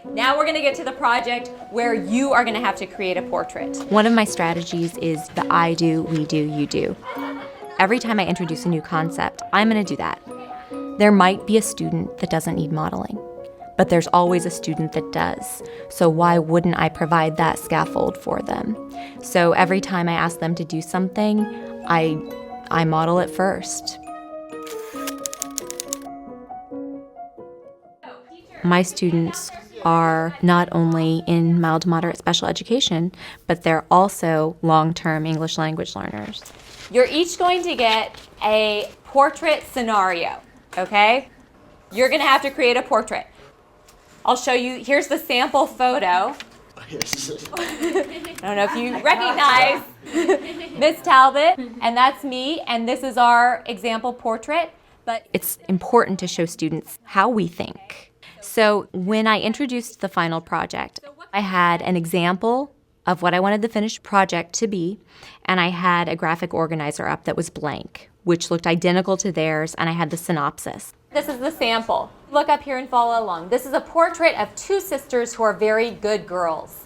Now we're going to get to the project where you are going to have to create a portrait. One of my strategies is the I do, we do, you do. Every time I introduce a new concept, I'm going to do that. There might be a student that doesn't need modeling, but there's always a student that does. So why wouldn't I provide that scaffold for them? So every time I ask them to do something, I model it first. My students are not only in mild to moderate special education, but they're also long-term English language learners. You're each going to get a portrait scenario, okay? You're going to have to create a portrait. I'll show you. Here's the sample photo. I don't know if you recognize Miss Talbot, and that's me, and this is our example portrait. But it's important to show students how we think. So when I introduced the final project, I had an example of what I wanted the finished project to be, and I had a graphic organizer up that was blank, which looked identical to theirs, and I had the synopsis. This is the sample. Look up here and follow along. This is a portrait of two sisters who are very good girls.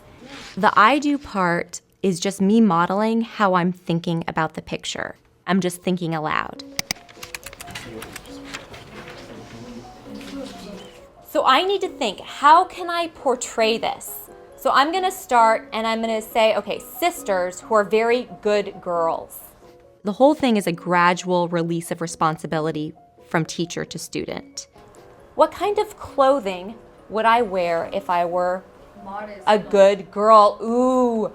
The I do part is just me modeling how I'm thinking about the picture. I'm just thinking aloud. So I need to think, how can I portray this? So I'm going to start and I'm going to say, okay, sisters who are very good girls. The whole thing is a gradual release of responsibility from teacher to student. What kind of clothing would I wear if I were a good girl? Ooh.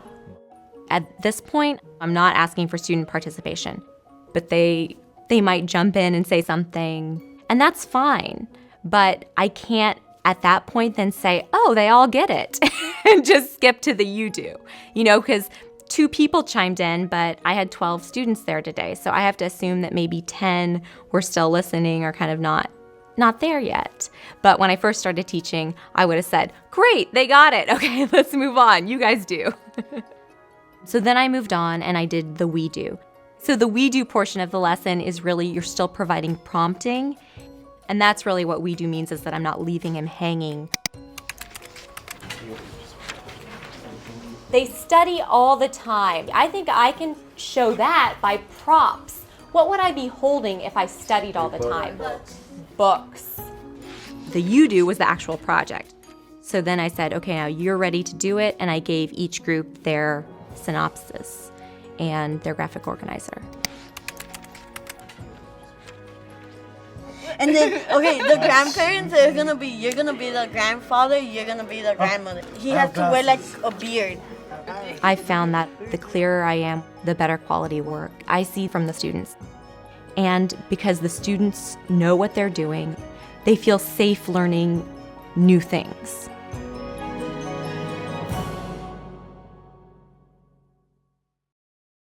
At this point, I'm not asking for student participation, but they might jump in and say something, and that's fine. But I can't at that point then say, oh, they all get it, and just skip to the you do. You know, because 2 people chimed in, but I had 12 students there today, so I have to assume that maybe 10 were still listening or kind of not there yet. But when I first started teaching, I would have said, great, they got it. Okay, let's move on. You guys do. So then I moved on and I did the we do. So the we do portion of the lesson is really you're still providing prompting. And that's really what we do means, is that I'm not leaving him hanging. They study all the time. I think I can show that by props. What would I be holding if I studied all the time? Books. The you do was the actual project. So then I said, okay, now you're ready to do it. And I gave each group their synopsis and their graphic organizer. And then, okay, the grandparents are gonna be, you're gonna be the grandfather, you're gonna be the grandmother. He has to wear like a beard. I found that the clearer I am, the better quality work I see from the students. And because the students know what they're doing, they feel safe learning new things.